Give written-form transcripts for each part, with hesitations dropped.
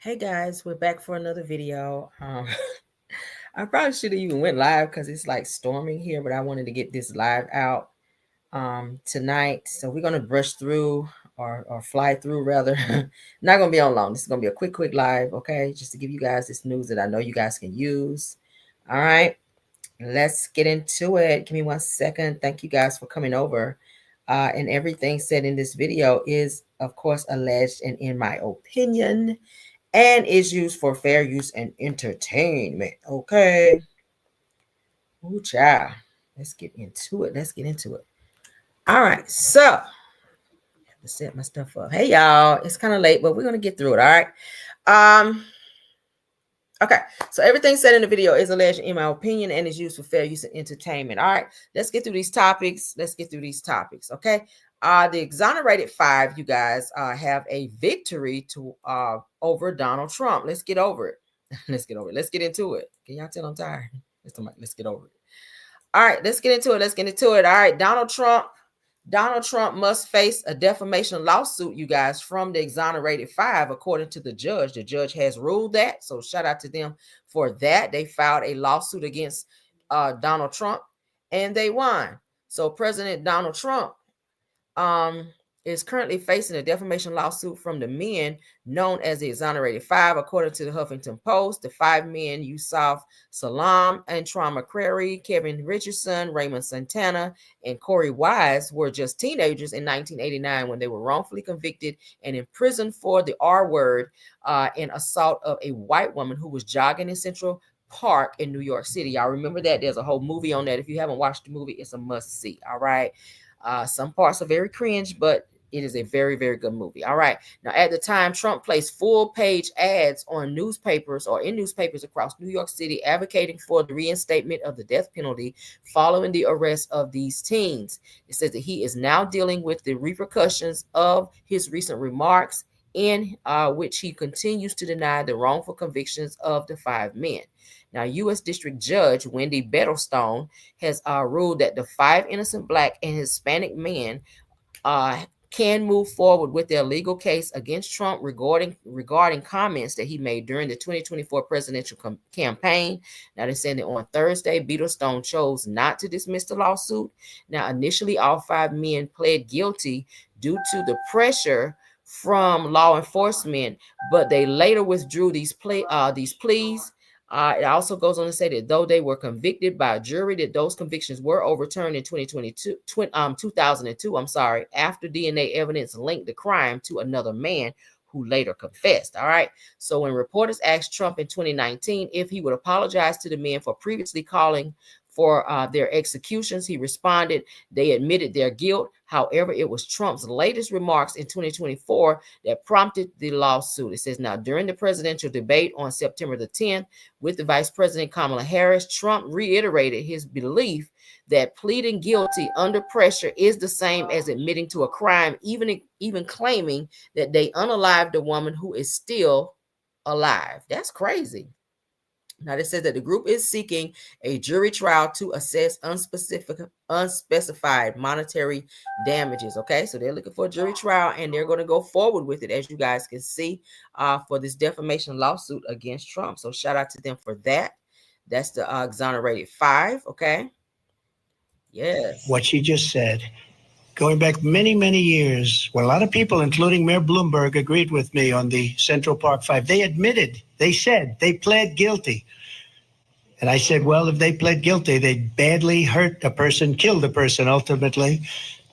Hey guys, we're back for another video. I probably should have even went live because it's like storming here, but I wanted to get this live out tonight. So we're gonna brush through or fly through rather. Not gonna be on long. This is gonna be a quick live, okay? Just to give you guys this news that I know you guys can use. All right, let's get into it. Give me 1 second. Thank you guys for coming over. And everything said in this video is, of course, alleged and in my opinion and is used for fair use and entertainment. Okay. Ooh, child. Let's get into it. Let's get into it. All right. So, I have to set my stuff up. Hey, y'all. It's kind of late, but we're going to get through it. All right. Um, Okay, so everything said in the video is alleged in my opinion and is used for fair use and entertainment. All right, let's get through these topics. Okay. The exonerated five, you guys, have a victory to over Donald Trump. Let's get over it. Let's get over it. Let's get into it. Can y'all tell I'm tired? Let's get over it. All right, let's get into it. All right, Donald Trump must face a defamation lawsuit, you guys, from the exonerated five, according to the judge. The judge has ruled that, so shout out to them for that. They filed a lawsuit against Donald Trump, and they won. So President Donald Trump is currently facing a defamation lawsuit from the men known as the Exonerated Five. According to the Huffington Post, the five men, Yusuf Salam, Antron McCrary, Kevin Richardson, Raymond Santana, and Corey Wise, were just teenagers in 1989 when they were wrongfully convicted and imprisoned for the R word and assault of a white woman who was jogging in Central Park in New York City. Y'all remember that? There's a whole movie on that. If you haven't watched the movie, it's a must see. All right. Some parts are very cringe, but it is a very good movie. All right. Now, at the time, Trump placed full-page ads on newspapers or in newspapers across New York City advocating for the reinstatement of the death penalty following the arrest of these teens. It says that he is now dealing with the repercussions of his recent remarks, in which he continues to deny the wrongful convictions of the five men. Now, U.S. District Judge Wendy Bettelstone has ruled that the five innocent Black and Hispanic men can move forward with their legal case against Trump regarding comments that he made during the 2024 presidential campaign. Now, they're saying that on Thursday, Bettelstone chose not to dismiss the lawsuit. Now, initially, all five men pled guilty due to the pressure from law enforcement, but they later withdrew these pleas. It also goes on to say that though they were convicted by a jury, that those convictions were overturned in 2002, after DNA evidence linked the crime to another man who later confessed. All right. So when reporters asked Trump in 2019 if he would apologize to the men for previously calling for their executions, he responded they admitted their guilt. However, it was Trump's latest remarks in 2024 that prompted the lawsuit. It says, now, during the presidential debate on September the 10th with the Vice President Kamala Harris, Trump reiterated his belief that pleading guilty under pressure is the same as admitting to a crime, even claiming that they unalived a woman who is still alive. That's crazy. Now, it says that the group is seeking a jury trial to assess unspecified monetary damages. Okay, so they're looking for a jury trial, and they're going to go forward with it, as you guys can see, for this defamation lawsuit against Trump. So shout out to them for that. That's the exonerated five. Okay. Yes. What she just said, going back many years, when a lot of people, including Mayor Bloomberg, agreed with me on the Central Park Five, they admitted, they said, they pled guilty. And I said, well, if they pled guilty, they badly hurt a person, killed a person ultimately.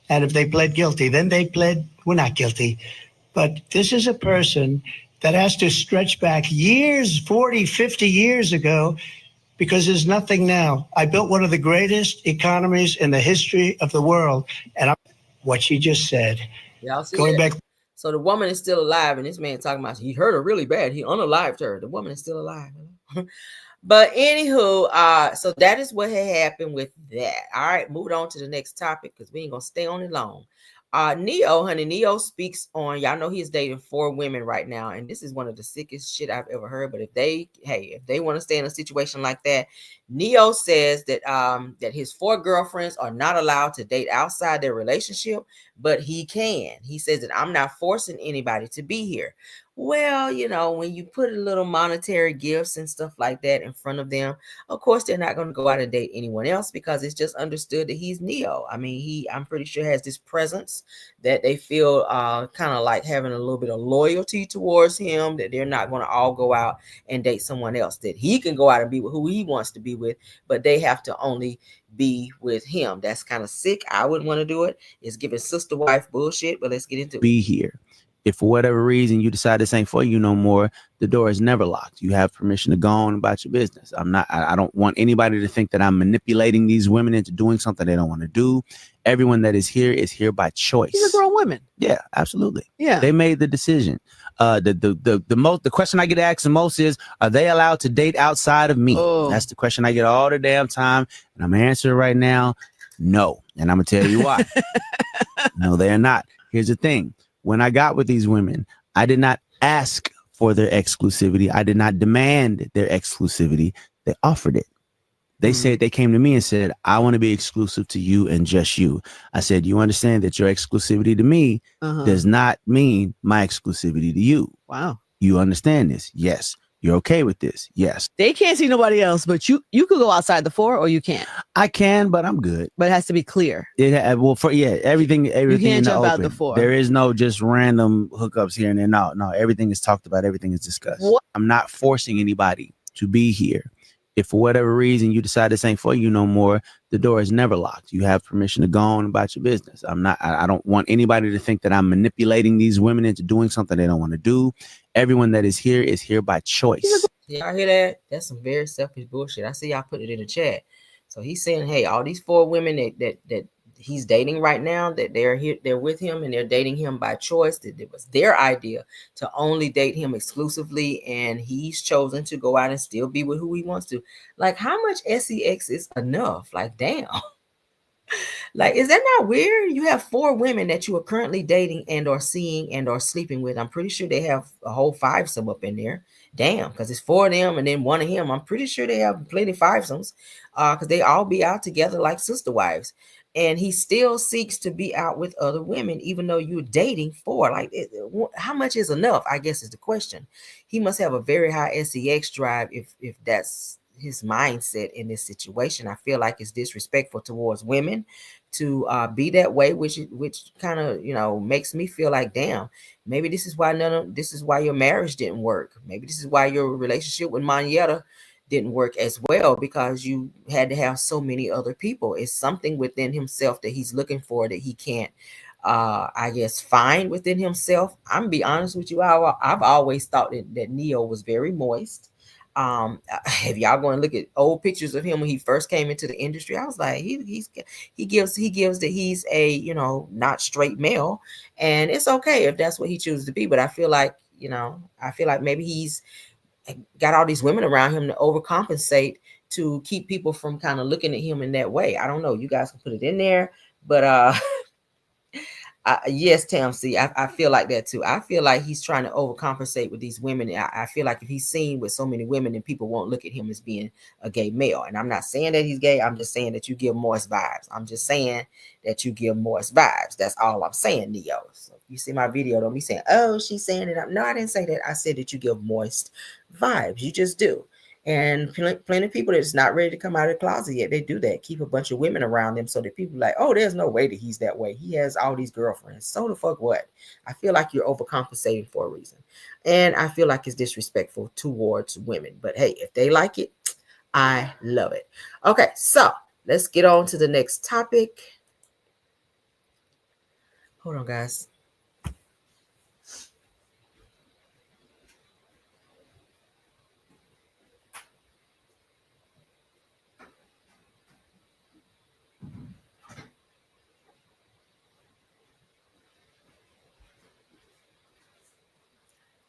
And if they pled guilty, then they pled, we're not guilty. But this is a person that has to stretch back years, 40, 50 years ago, because there's nothing now. I built one of the greatest economies in the history of the world. And what she just said, y'all see going that? Back. So the woman is still alive, and this man talking about he hurt her really bad. He unalived her. The woman is still alive. But anywho, so that is what had happened with that. All right, moving on to the next topic because we ain't gonna stay on it long. Neyo speaks on, y'all know he's dating 4 women right now, and this is one of the sickest shit I've ever heard. But if they want to stay in a situation like that, Neyo says that that his 4 girlfriends are not allowed to date outside their relationship but he can. He says that I'm not forcing anybody to be here. Well, when you put a little monetary gifts and stuff like that in front of them, of course they're not going to go out and date anyone else because it's just understood that he's Neyo. I mean, I'm pretty sure has this presence that they feel kind of like having a little bit of loyalty towards him, that they're not going to all go out and date someone else, that he can go out and be with who he wants to be with, but they have to only be with him. That's kind of sick. I wouldn't want to do it. It's giving sister wife bullshit, but let's get into it. Be here. If for whatever reason you decide this ain't for you no more, the door is never locked. You have permission to go on about your business. I don't want anybody to think that I'm manipulating these women into doing something they don't want to do. Everyone that is here by choice. These are grown women. Yeah, absolutely. Yeah. They made the decision. The question I get asked the most is, are they allowed to date outside of me? Oh. That's the question I get all the damn time. And I'm answering right now, no. And I'm going to tell you why. No, they're not. Here's the thing. When I got with these women, I did not ask for their exclusivity. I did not demand their exclusivity. They offered it. They said, they came to me and said, I want to be exclusive to you and just you. I said, you understand that your exclusivity to me does not mean my exclusivity to you. Wow. You understand this? Yes. You're okay with this? Yes. They can't see nobody else, but you could go outside the four, or you can't. I can, but I'm good. But it has to be clear. Everything You can't in the jump out open. the four. There is no just random hookups here and there. No, everything is talked about. Everything is discussed. What? I'm not forcing anybody to be here. If for whatever reason you decide this ain't for you no more, the door is never locked. You have permission to go on about your business. I don't want anybody to think that I'm manipulating these women into doing something they don't want to do. Everyone that is here by choice. Y'all hear that? That's some very selfish bullshit. I see y'all put it in the chat. So he's saying, hey, all these 4 women that he's dating right now, that they're here, they're with him, and they're dating him by choice, that it was their idea to only date him exclusively, and he's chosen to go out and still be with who he wants to. Like, how much sex is enough? Like, damn. Like, is that not weird? You have 4 women that you are currently dating and or seeing and or sleeping with. I'm pretty sure they have a whole 5-some up in there. Damn, because it's 4 of them and then 1 of him. I'm pretty sure they have plenty 5-somes because they all be out together like sister wives. And he still seeks to be out with other women, even though you're dating 4. Like, how much is enough, I guess, is the question. He must have a very high sex drive if that's his mindset in this situation. I feel like it's disrespectful towards women to be that way, which kind of makes me feel like, damn, maybe this is why your marriage didn't work. Maybe this is why your relationship with Manietta didn't work as well, because you had to have so many other people. It's something within himself that he's looking for that he can't I guess find within himself. I'm gonna be honest with you, I've always thought that Neyo was very moist. If y'all going to look at old pictures of him when he first came into the industry, I was like, he gives that he's a not straight male, and it's okay if that's what he chooses to be. But I feel like maybe he's got all these women around him to overcompensate to keep people from kind of looking at him in that way. I don't know. You guys can put it in there, but yes, Tam, see, I feel like that too. I feel like he's trying to overcompensate with these women. I feel like if he's seen with so many women, then people won't look at him as being a gay male. And I'm not saying that he's gay. I'm just saying that you give moist vibes. That's all I'm saying, Neyo. So if you see my video, don't be saying, oh, she's saying it. No, I didn't say that. I said that you give moist vibes. You just do. And plenty of people that's not ready to come out of the closet yet, they do that. Keep a bunch of women around them so that people are like, oh, there's no way that he's that way. He has all these girlfriends. So the fuck what? I feel like you're overcompensating for a reason. And I feel like it's disrespectful towards women. But hey, if they like it, I love it. Okay, so let's get on to the next topic. Hold on, guys.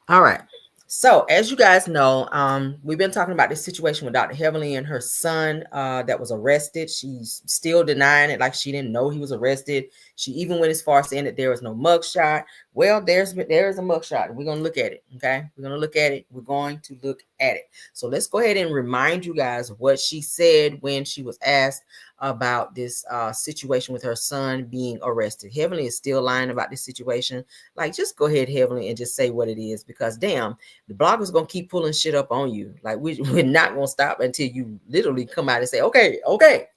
All right. So as you guys know, we've been talking about this situation with Dr. Heavenly and her son that was arrested. She's still denying it, like she didn't know he was arrested. She even went as far as saying that there was no mugshot. Well, there is a mugshot. We're going to look at it, okay? We're going to look at it. So let's go ahead and remind you guys what she said when she was asked about this situation with her son being arrested. Heavenly is still lying about this situation. Like, just go ahead, Heavenly, and just say what it is, because damn, the blogger's gonna keep pulling shit up on you. Like, we're not gonna stop until you literally come out and say, okay,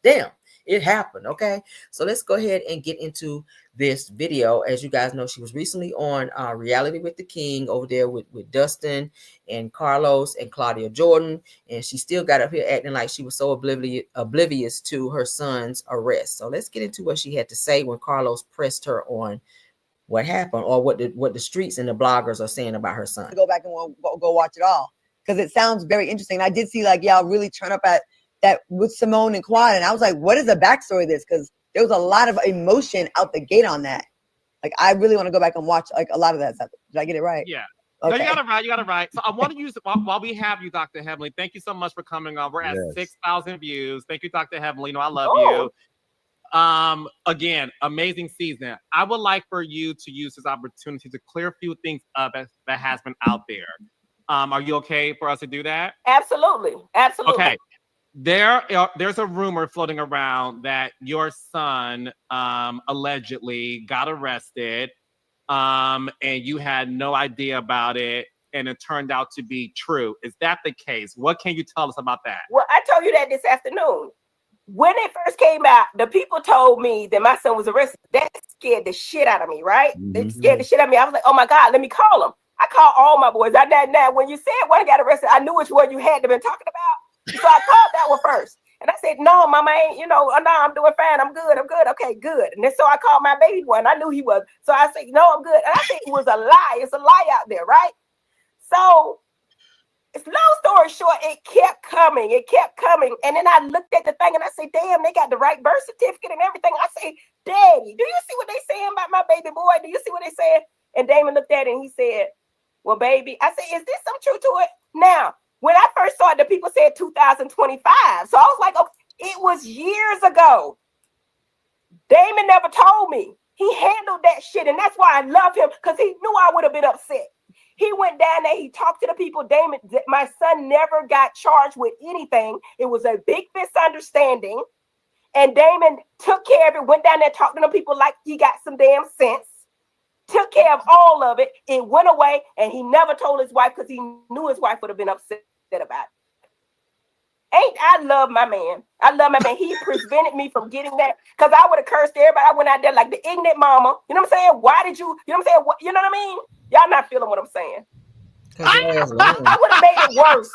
damn, it happened. Okay, so let's go ahead and get into this video. As you guys know, she was recently on Reality with the King over there with Dustin and Carlos and Claudia Jordan, and she still got up here acting like she was so oblivious to her son's arrest. So let's get into what she had to say when Carlos pressed her on what happened, or what the streets and the bloggers are saying about her son. Go back and go watch it all, because it sounds very interesting. I did see like y'all really turn up at that with Simone and Quad, and I was like, what is the backstory of this? Because there was a lot of emotion out the gate on that. Like, I really want to go back and watch like a lot of that stuff. Did I get it right? Yeah. Okay. No, you got it right. You got it right. So I want to use while we have you, Dr. Heavenly. Thank you so much for coming on. We're at 6,000 views. Thank you, Dr. Heavenly. You know I love you. Again, amazing season. I would like for you to use this opportunity to clear a few things up that has been out there. Are you okay for us to do that? Absolutely. Okay. There's a rumor floating around that your son allegedly got arrested, and you had no idea about it, and it turned out to be true. Is that the case? What can you tell us about that? Well, I told you that this afternoon. When it first came out, the people told me that my son was arrested. That scared the shit out of me, right? They scared the shit out of me. I was like, oh my God, let me call him. I called all my boys. Now, when you said one got arrested, I knew which one you had to been talking about. So I called that one first. And I said, no, mama ain't, no, I'm doing fine. I'm good. Okay, good. And then so I called my baby one. I knew he was. So I said, no, I'm good. And I think it was a lie. It's a lie out there, right? So it's long story short, it kept coming. And then I looked at the thing and I said, damn, they got the right birth certificate and everything. I say, Daddy, do you see what they saying about my baby boy? Do you see what they saying? And Damon looked at it and he said, well, baby, I said, is there some truth to it? Now, when I first saw it, the people said 2025. So I was like, okay, it was years ago. Damon never told me. He handled that shit. And that's why I love him, because he knew I would have been upset. He went down there, he talked to the people. Damon, my son never got charged with anything. It was a big misunderstanding. And Damon took care of it, went down there, talked to the people like he got some damn sense, took care of all of it. It went away, and he never told his wife, because he knew his wife would have been upset about it. I love my man. He prevented me from getting that, because I would have cursed everybody. I went out there like the ignorant mama. You know what I'm saying? Why did you? You know what I'm saying? You know what I mean? Y'all not feeling what I'm saying? I would have made it worse.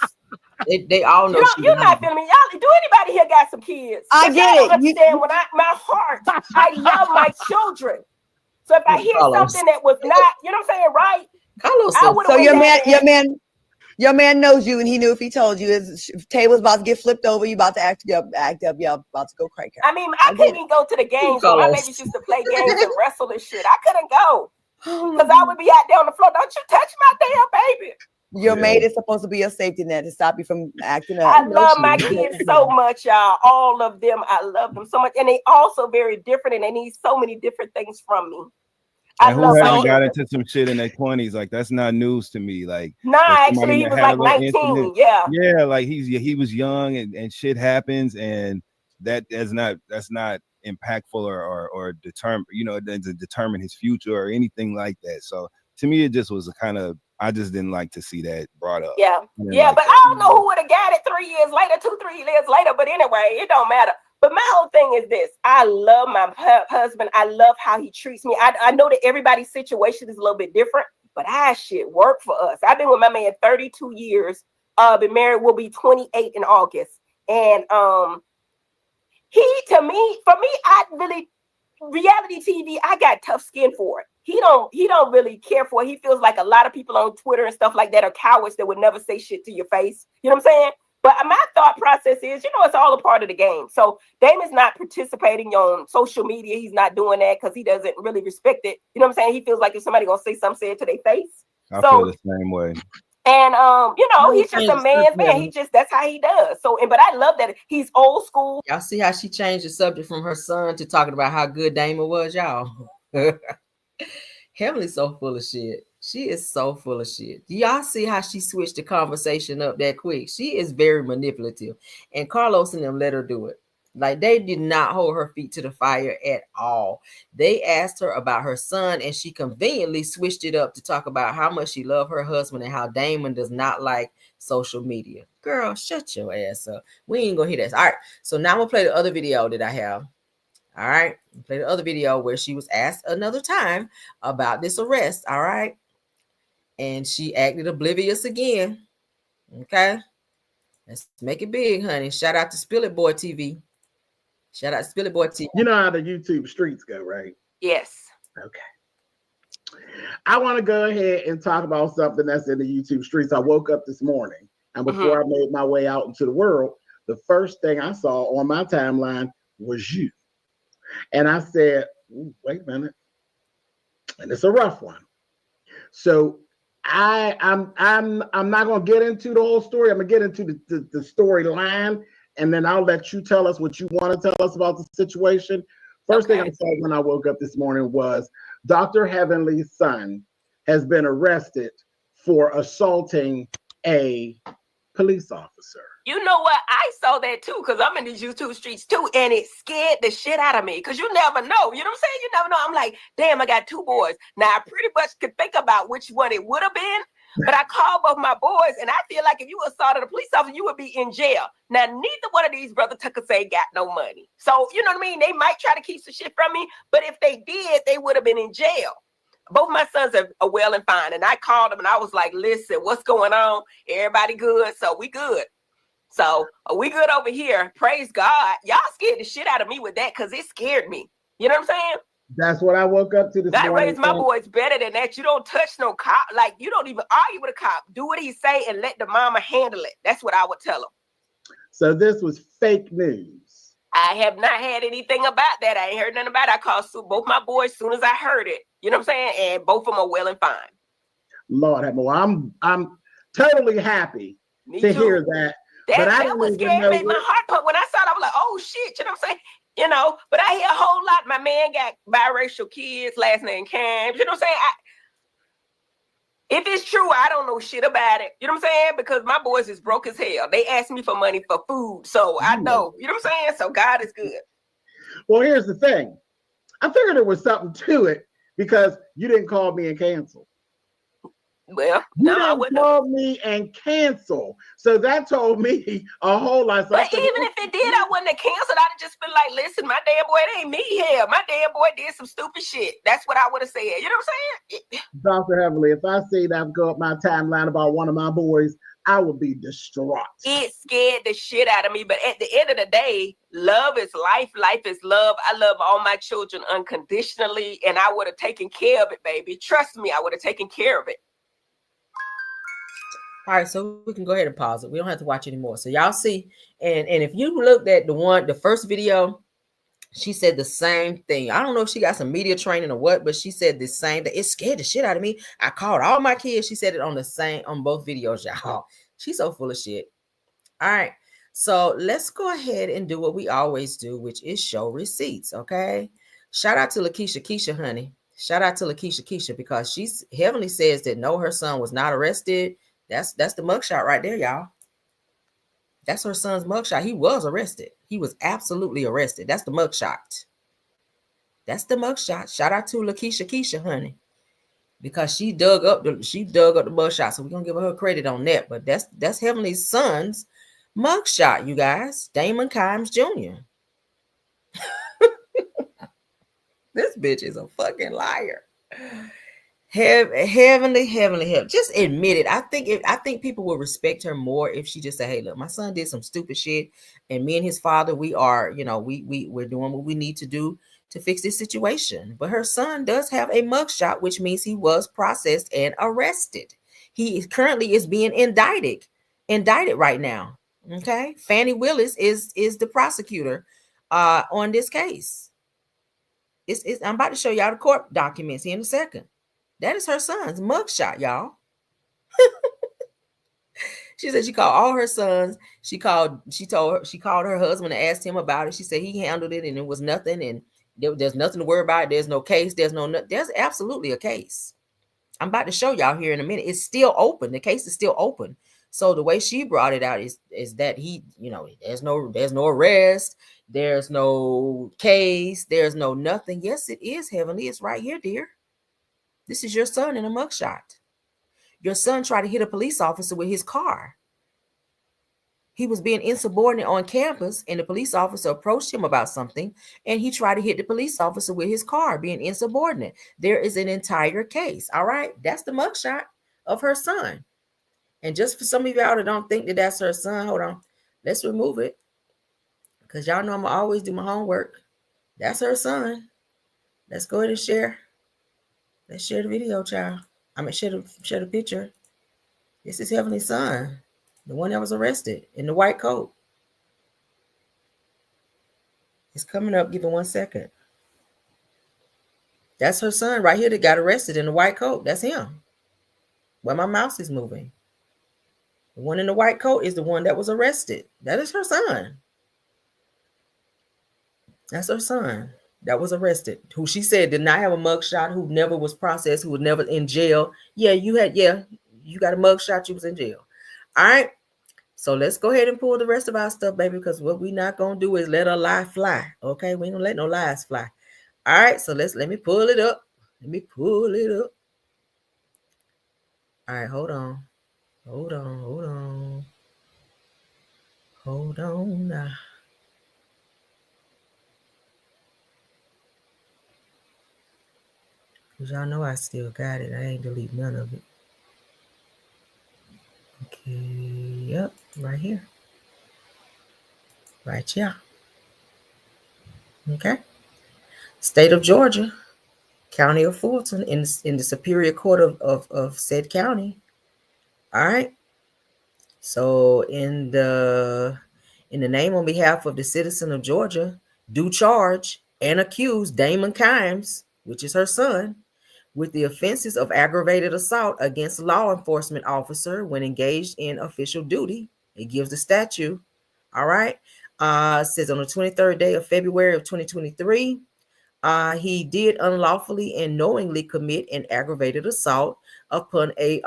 They all know. You're not feeling me. Y'all, do anybody here got some kids? I get it. Understand when my heart, I love my children. So if I hear something that was not, you know what I'm saying, right? So your man knows you, and he knew if he told you his table was about to get flipped over, you about to act up, y'all about to go crank her. I mean, I couldn't even go to the games. So my babies used to play games and wrestle and shit. I couldn't go because I would be out there on the floor. Don't you touch my damn baby. Your maid is supposed to be your safety net to stop you from acting up. I love my kids so much, y'all. All of them, I love them so much. And they also very different, and they need so many different things from me. And who hasn't got into some shit in their 20s? Like, that's not news to me. Like, nah, actually, he was like 19. Incident. Yeah, like he was young, and shit happens, and that's not impactful or determine, it doesn't determine his future or anything like that. So to me, it just was I just didn't like to see that brought up. Yeah, but I don't know who would have got it 3 years later, 2-3 years later. But anyway, it don't matter. But my whole thing is this. I love my husband. I love how he treats me. I know that everybody's situation is a little bit different, but shit work for us. I've been with my man 32 years. Been married, will be 28 in August. And for me, reality TV, I got tough skin for it. He don't really care for it. He feels like a lot of people on Twitter and stuff like that are cowards that would never say shit to your face. You know what I'm saying? But my thought process is, it's all a part of the game. So Damon's not participating on social media. He's not doing that because he doesn't really respect it. You know what I'm saying? He feels like if somebody gonna say something, say it to their face. I feel the same way. And he's just a man's man. That's how he does. So, but I love that he's old school. Y'all see how she changed the subject from her son to talking about how good Damon was, y'all. Heavenly's so full of shit. She is so full of shit. Do y'all see how she switched the conversation up that quick? She is very manipulative. And Carlos and them let her do it. Like, they did not hold her feet to the fire at all. They asked her about her son, and she conveniently switched it up to talk about how much she loved her husband and how Damon does not like social media. Girl, shut your ass up. We ain't gonna hear this. All right. So now I'm gonna play the other video that I have. All right. Play the other video where she was asked another time about this arrest. All right. And she acted oblivious again. Okay. Let's make it big, honey. Shout out to Spill It Boy TV. Shout out to Spill It Boy TV. You know how the YouTube streets go, right? Yes. Okay. I want to go ahead and talk about something that's in the YouTube streets. I woke up this morning, and before I made my way out into the world, the first thing I saw on my timeline was you. And I said, wait a minute. And it's a rough one. So I'm not gonna get into the whole story. I'm gonna get into the storyline, and then I'll let you tell us what you want to tell us about the situation. First thing I saw when I woke up this morning was Dr. Heavenly's son has been arrested for assaulting a police officer. You know what? I saw that too, because I'm in these YouTube streets too, and it scared the shit out of me. Because you never know. You know what I'm saying? You never know. I'm like, damn, I got two boys. Now, I pretty much could think about which one it would have been, but I called both my boys, and I feel like if you assaulted a police officer, you would be in jail. Now, neither one of these brother Tucker say got no money. So, you know what I mean? They might try to keep some shit from me, but if they did, they would have been in jail. Both my sons are well and fine, and I called them, and I was like, listen, what's going on? Everybody good? So we good. So we good over here. Praise God. Y'all scared the shit out of me with that because it scared me. You know what I'm saying? That's what I woke up to this morning. I raised my boys better than that. You don't touch no cop. Like, you don't even argue with a cop. Do what he say and let the mama handle it. That's what I would tell him. So this was fake news. I have not had anything about that. I ain't heard nothing about it. I called both my boys as soon as I heard it. You know what I'm saying? And both of them are well and fine. Lord have mercy. I'm totally happy to hear that. That was scary. Made my heart pump. When I saw it, I was like, oh shit. You know what I'm saying? You know, but I hear a whole lot. My man got biracial kids, last name Cam. You know what I'm saying? If it's true, I don't know shit about it. You know what I'm saying? Because my boys is broke as hell. They ask me for money for food. So I know. You know what I'm saying? So God is good. Well, here's the thing. I figured there was something to it because you didn't call me and cancel. Well, you didn't call me and cancel. So that told me a whole lot. But even if it did, I wouldn't have canceled. I'd have just been like, listen, my damn boy, it ain't me here. My damn boy did some stupid shit. That's what I would have said. You know what I'm saying? Dr. Heavenly, if I see that go up my timeline about one of my boys, I would be distraught. It scared the shit out of me. But at the end of the day, love is life. Life is love. I love all my children unconditionally, and I would have taken care of it, baby. Trust me, I would have taken care of it. All right, so we can go ahead and pause it. We don't have to watch anymore. So y'all see, and if you looked at the first video, she said the same thing. I don't know if she got some media training or what, but she said the same thing. It scared the shit out of me. I called all my kids. She said it on both videos, y'all. She's so full of shit. All right, so let's go ahead and do what we always do, which is show receipts. Okay. Shout out to Keisha, honey. Shout out to Keisha, because Heavenly says that no, her son was not arrested. That's the mugshot right there, y'all. That's her son's mugshot. He was arrested. He was absolutely arrested. That's the mugshot. That's the mugshot. Shout out to Keisha, honey, because she dug up the mugshot. So we're gonna give her credit on that. But that's Heavenly's son's mugshot, you guys. Damon Kimes Jr. This bitch is a fucking liar. Heavenly. Just admit it. I think people will respect her more if she just say, "Hey, look, my son did some stupid shit, and me and his father, we are, we're doing what we need to do to fix this situation." But her son does have a mugshot, which means he was processed and arrested. He currently is being indicted right now. Okay, Fannie Willis is the prosecutor on this case. I'm about to show y'all the court documents here in a second. That is her son's mugshot, y'all. She said she called all her sons. She called her husband and asked him about it. She said he handled it and it was nothing, and there's nothing to worry about. There's no case. There's absolutely a case. I'm about to show y'all here in a minute. It's still open. The case is still open. So the way she brought it out is that he, there's no arrest, there's no case, there's no nothing. Yes, it is, Heavenly. It's right here, dear. This is your son in a mugshot. Your son tried to hit a police officer with his car. He was being insubordinate on campus, and the police officer approached him about something, and he tried to hit the police officer with his car, being insubordinate. There is an entire case. All right, that's the mugshot of her son. And just for some of y'all that don't think that that's her son, hold on, let's remove it, because y'all know I'm gonna always do my homework. That's her son. Let's go ahead and share. Let's share the video, child. Share the picture. This is Heavenly's son, the one that was arrested in the white coat. It's coming up. Give it 1 second. That's her son right here that got arrested in the white coat. That's him. Where my mouse is moving. The one in the white coat is the one that was arrested. That is her son. That's her son that was arrested, who she said did not have a mugshot, who never was processed, who was never in jail. Yeah, you got a mugshot, you was in jail. All right. So let's go ahead and pull the rest of our stuff, baby, because what we're not going to do is let a lie fly. Okay? We ain't going to let no lies fly. All right. So let me pull it up. Let me pull it up. All right. Hold on. Hold on now. Because y'all know I still got it. I ain't delete none of it. Okay. Yep. Right here. Right here. Okay. State of Georgia. County of Fulton in the Superior Court of said county. All right. So in the name on behalf of the citizen of Georgia, do charge and accuse Damon Kimes, which is her son, with the offenses of aggravated assault against a law enforcement officer when engaged in official duty. It gives the statute. All right. It says on the 23rd day of February of 2023, he did unlawfully and knowingly commit an aggravated assault upon a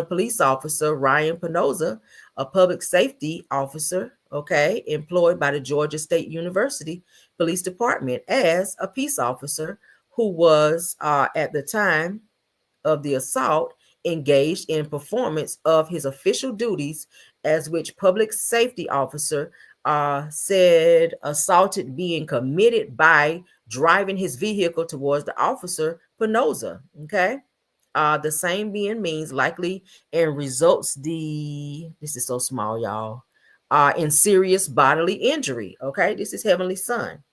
police officer, Ryan Penoza, a public safety officer, okay, employed by the Georgia State University Police Department as a peace officer, who was at the time of the assault engaged in performance of his official duties as which public safety officer said assaulted being committed by driving his vehicle towards the officer Penoza. Okay. The same being means likely and results this is so small, y'all, in serious bodily injury. Okay. This is Heavenly Son.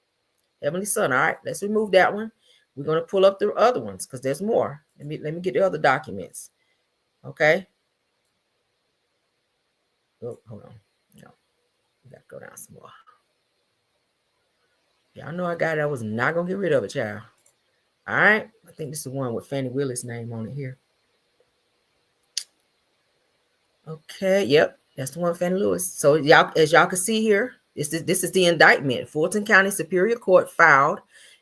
Heavenly Son. All right. Let's remove that one. We're going to pull up the other ones because there's more. Let me get the other documents. Okay. Oh, hold on. No. We got to go down some more. Y'all know I got it. I was not going to get rid of it, child. All right. I think this is the one with Fannie Willis' name on it here. Okay. Yep. That's the one, Fannie Lewis. So y'all, as y'all can see here, this is the indictment. Fulton County Superior Court filed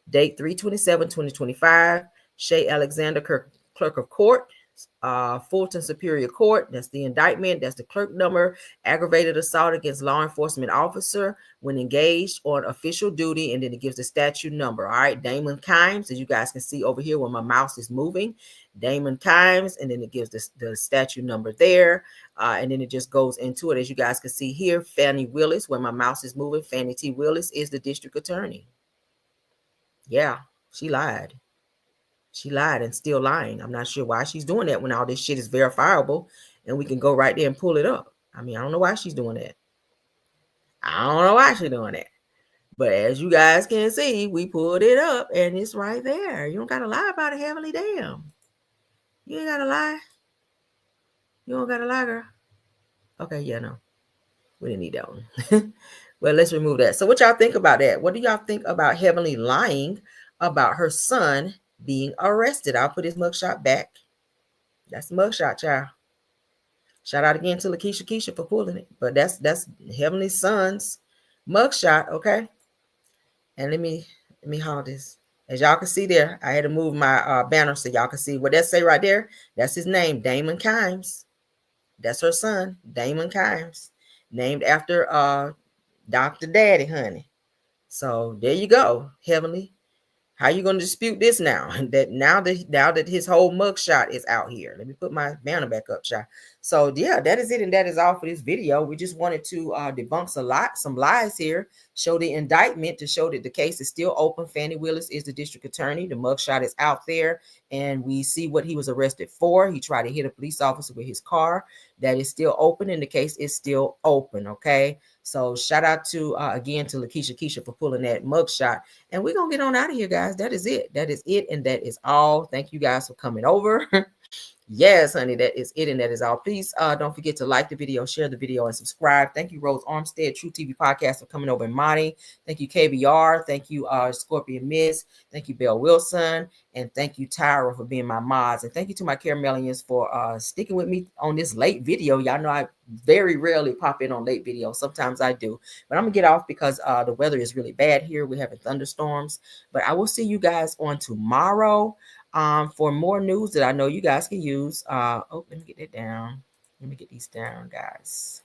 date 3/27/2025. Shay Alexander, Clerk of Court, Fulton Superior Court. That's the indictment. That's the clerk number. Aggravated assault against law enforcement officer when engaged on official duty. And then it gives the statute number. All right. Damon Kimes, as you guys can see over here where my mouse is moving. Damon Kimes. And then it gives the statute number there. And then it just goes into it. As you guys can see here, Fannie Willis, where my mouse is moving, Fannie T. Willis is the district attorney. Yeah, she lied. She lied and still lying. I'm not sure why she's doing that when all this shit is verifiable and we can go right there and pull it up. I mean, I don't know why she's doing that. I don't know why she's doing that. But as you guys can see, we pulled it up and it's right there. You don't got to lie about it, Heavenly. Damn. You ain't got to lie. You don't got to lie, girl. Okay, yeah, no. We didn't need that one. Well, let's remove that. So what y'all think about that? What do y'all think about Heavenly lying about her son being arrested? I'll put his mugshot back. That's the mugshot, child. Shout out again to Lakeisha Keisha for pulling it. But that's Heavenly Son's mugshot, okay? And let me hold this. As y'all can see there, I had to move my banner so y'all can see what that say right there. That's his name, Damon Kimes. That's her son, Damon Kimes, named after Dr. Daddy, honey. So there you go, Heavenly. How you gonna dispute this now? Now that his whole mugshot is out here. Let me put my banner back up, child. So yeah, that is it, and that is all for this video. We just wanted to debunk some lies here, show the indictment to show that the case is still open. Fannie Willis is the district attorney. The mugshot is out there, and we see what he was arrested for. He tried to hit a police officer with his car. That is still open, and the case is still open. Okay. So shout out to again to Lakeisha Keisha for pulling that mugshot. And we're gonna get on out of here, guys. That is it. That is it, and that is all. Thank you guys for coming over. Yes, honey, that is it, and that is all. Please don't forget to like the video, share the video, and subscribe. Thank you, Rose Armstead, True TV Podcast, for coming over, and Monty. Thank you, KBR. Thank you, Scorpion Miss. Thank you, Belle Wilson. And thank you, Tyra, for being my mods. And thank you to my Caramelians for sticking with me on this late video. Y'all know I very rarely pop in on late videos. Sometimes I do. But I'm going to get off because the weather is really bad here. We're having thunderstorms. But I will see you guys on tomorrow for more news that I know you guys can use. Oh, let me get that down. Let me get these down, guys.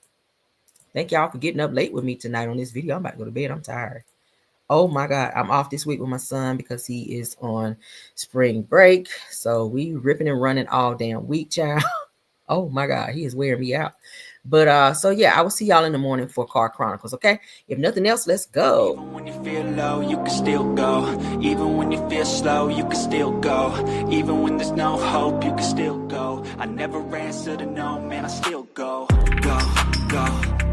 Thank y'all for getting up late with me tonight on this video. I'm about to go to bed. I'm tired. Oh my God, I'm off this week with my son because he is on spring break. So we ripping and running all damn week, child. Oh my God, he is wearing me out. But so yeah, I will see y'all in the morning for Car Chronicles, okay? If nothing else, let's go. Even when you feel low, you can still go. Even when you feel slow, you can still go. Even when there's no hope, you can still go. I never answer to no, man, I still go. Go, go.